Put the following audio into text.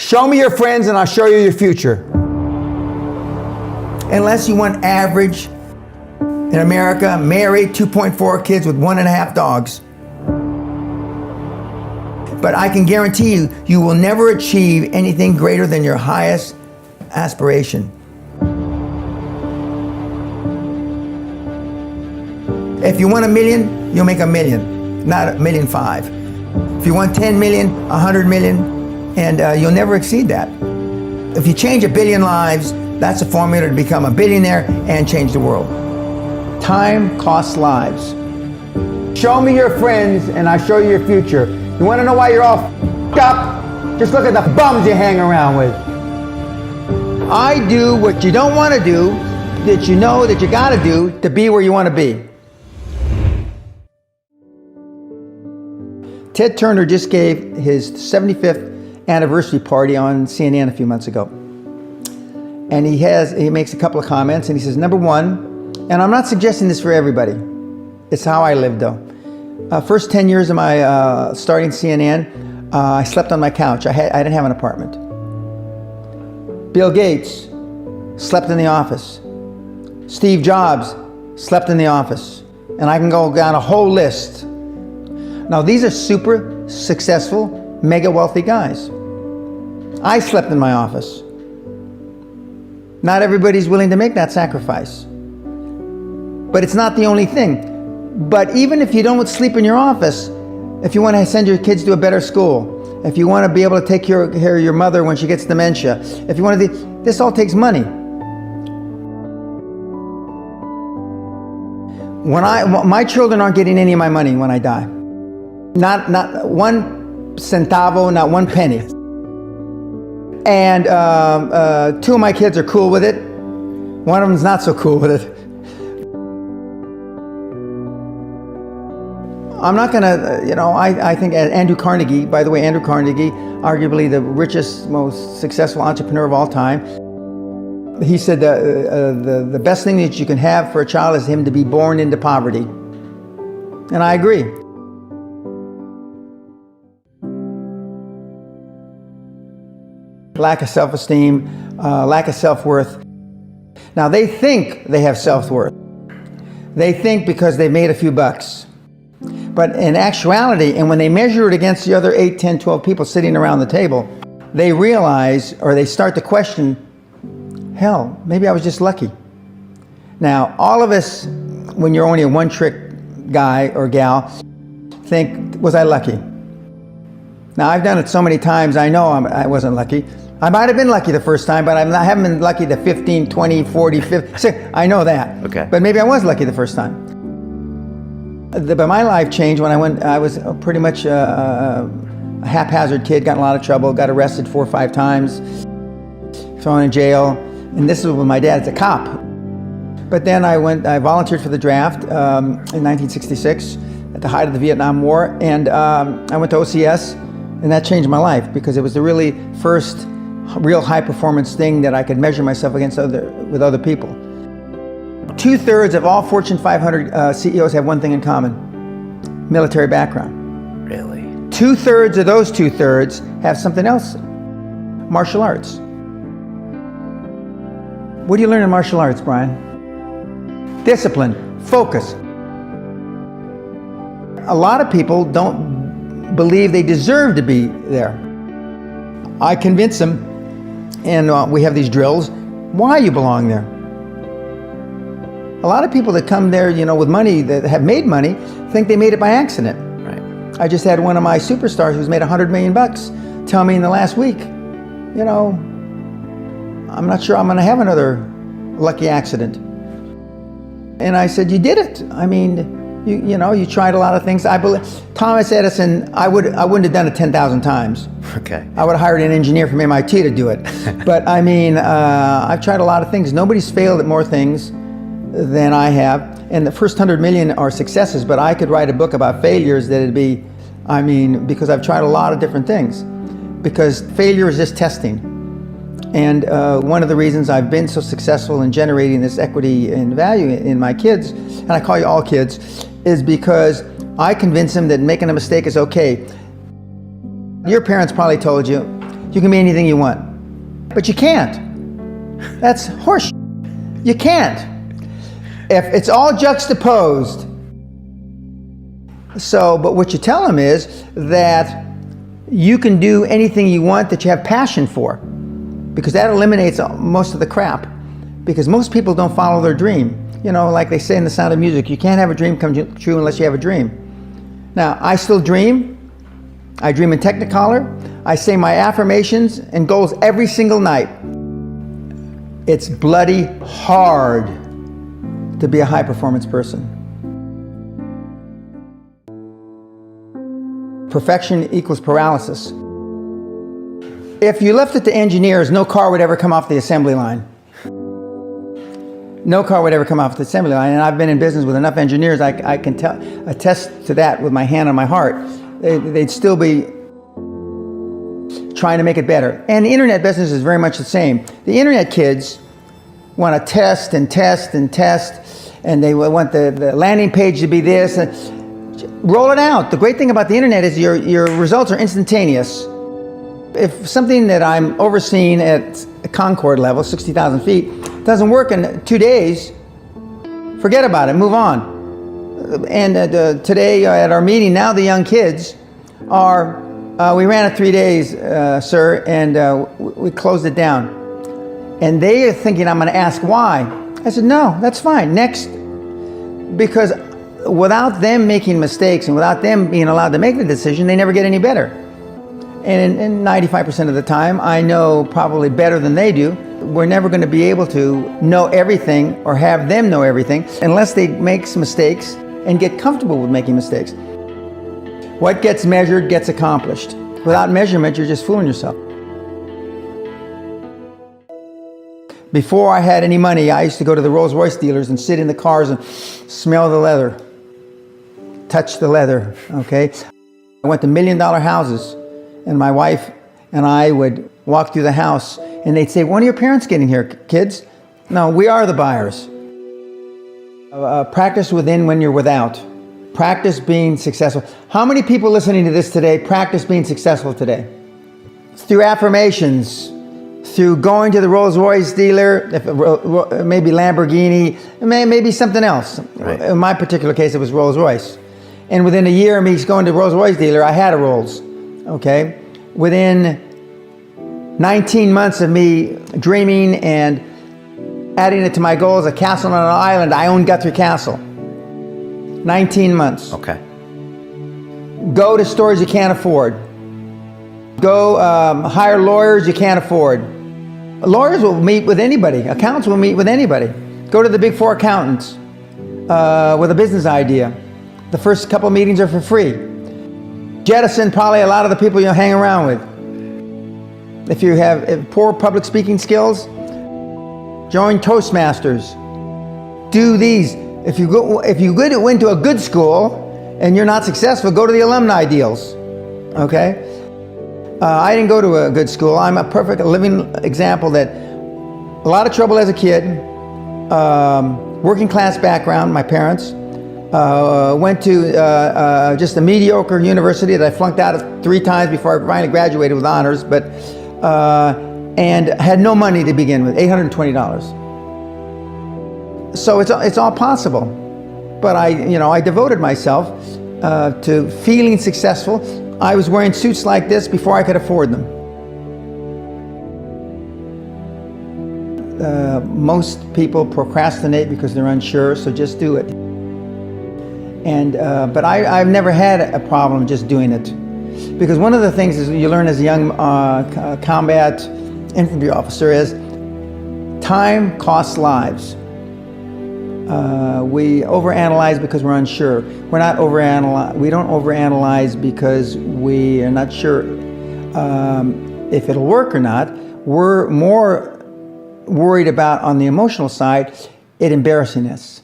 Show me your friends and I'll show you your future. Unless you want average in America, married, 2.4 kids with 1.5 dogs. But I can guarantee you, you will never achieve anything greater than your highest aspiration. If you want $1 million, you'll make $1 million, not $1.5 million. If you want 10 million, 100 million, and you'll never exceed that. If you change 1 billion lives, that's a formula to become a billionaire and change the world. Time costs lives. Show me your friends and I'll show you your future. You want to know why you're all f***ed up? Just look at the bums you hang around with. I do what you don't want to do, that you know that you got to do to be where you want to be. Ted Turner just gave his 75th anniversary party on CNN a few months ago. And he makes a couple of comments and he says, number one, and I'm not suggesting this for everybody, it's how I lived though. First 10 years of my starting CNN, I slept on my couch. I didn't have an apartment. Bill Gates slept in the office. Steve Jobs slept in the office. And I can go down a whole list. Now these are super successful, mega wealthy guys. I slept in my office. Not everybody's willing to make that sacrifice. But it's not the only thing. But even if you don't sleep in your office, if you want to send your kids to a better school, if you want to be able to take care of your mother when she gets dementia, if you want to do, this all takes money. My children aren't getting any of my money when I die. Not one centavo, not one penny. And 2 of my kids are cool with it. One of them's not so cool with it. I'm not gonna, I think Andrew Carnegie, by the way, Andrew Carnegie, arguably the richest, most successful entrepreneur of all time, he said the best thing that you can have for a child is him to be born into poverty. And I agree. Lack of self-esteem, lack of self-worth. Now they think they have self-worth. They think because they've made a few bucks. But in actuality, and when they measure it against the other 8, 10, 12 people sitting around the table, they realize, or they start to question, hell, maybe I was just lucky. Now, all of us, when you're only a one-trick guy or gal, think, was I lucky? Now, I've done it so many times, I know I wasn't lucky. I might have been lucky the first time, but I haven't been lucky the 15, 20, 40, 50, I know that. Okay. But maybe I was lucky the first time. But my life changed when I was pretty much a haphazard kid, got in a lot of trouble, got arrested 4 or 5 times, thrown in jail, and this was with my dad as a cop. But then I volunteered for the draft in 1966 at the height of the Vietnam War, and I went to OCS, and that changed my life because it was the really first real high performance thing that I could measure myself against with other people. 2/3 of all Fortune 500 CEOs have one thing in common: military background. Really? 2/3 of those 2/3 have something else: martial arts. What do you learn in martial arts, Brian? Discipline, focus. A lot of people don't believe they deserve to be there. I convince them, and we have these drills, why you belong there. A lot of people that come there, with money, that have made money, think they made it by accident. Right. I just had one of my superstars who's made $100 million tell me in the last week, I'm not sure I'm going to have another lucky accident. And I said, you did it. I mean, you tried a lot of things. I believe Thomas Edison, I wouldn't have done it 10,000 times. Okay. I would have hired an engineer from MIT to do it. But I mean, I've tried a lot of things. Nobody's failed at more things than I have. And the first 100 million are successes, but I could write a book about failures that'd be, because I've tried a lot of different things. Because failure is just testing. And one of the reasons I've been so successful in generating this equity and value in my kids, and I call you all kids, is because I convince them that making a mistake is okay. Your parents probably told you, you can be anything you want. But you can't. That's horse. You can't. If it's all juxtaposed. So, but what you tell them is that you can do anything you want that you have passion for, because that eliminates most of the crap. Because most people don't follow their dream. You know, like they say in The Sound of Music, you can't have a dream come true unless you have a dream. Now, I still dream. I dream in Technicolor. I say my affirmations and goals every single night. It's bloody hard to be a high-performance person. Perfection equals paralysis. If you left it to engineers, no car would ever come off the assembly line. No car would ever come off the assembly line, and I've been in business with enough engineers, I can attest to that with my hand on my heart. They'd still be trying to make it better. And the internet business is very much the same. The internet kids want to test and test and test, and they want the landing page to be this. Roll it out. The great thing about the internet is your results are instantaneous. If something that I'm overseeing at Concord level, 60,000 feet, doesn't work in 2 days, forget about it, move on. And today at our meeting, now the young kids are, we ran it 3 days, sir, and we closed it down. And they are thinking I'm going to ask why. I said, no, that's fine, next. Because without them making mistakes and without them being allowed to make the decision, they never get any better. And in 95% of the time, I know probably better than they do. We're never going to be able to know everything or have them know everything unless they make some mistakes and get comfortable with making mistakes. What gets measured gets accomplished. Without measurement, you're just fooling yourself. Before I had any money, I used to go to the Rolls-Royce dealers and sit in the cars and smell the leather, touch the leather, okay? I went to $1 million houses, and my wife and I would walk through the house, and they'd say, when are your parents getting here, kids? No, we are the buyers. Practice within when you're without. Practice being successful. How many people listening to this today practice being successful today? Through affirmations, through going to the Rolls-Royce dealer, maybe Lamborghini, maybe something else. Right. In my particular case, it was Rolls-Royce. And within a year of me going to the Rolls-Royce dealer, I had a Rolls, okay? Within 19 months of me dreaming and adding it to my goals, a castle on an island, I own Guthrie Castle. 19 months. Okay. Go to stores you can't afford. Go hire lawyers you can't afford. Lawyers will meet with anybody. Accountants will meet with anybody. Go to the big four accountants with a business idea. The first couple meetings are for free. Jettison probably a lot of the people you'll hang around with. If you have poor public speaking skills, join Toastmasters. Do these. If you went to a good school and you're not successful, go to the alumni deals. Okay? I didn't go to a good school. I'm a perfect living example that a lot of trouble as a kid, working class background, my parents, went to just a mediocre university that I flunked out of 3 times before I finally graduated with honors, but and had no money to begin with, $820. So it's all possible, but I devoted myself to feeling successful. I was wearing suits like this before I could afford them. Most people procrastinate because they're unsure, so just do it. And but I've never had a problem just doing it, because one of the things is you learn as a young combat infantry officer is time costs lives. We overanalyze because we're unsure. We don't overanalyze because we are not sure if it'll work or not. We're more worried about, on the emotional side, it embarrassing us.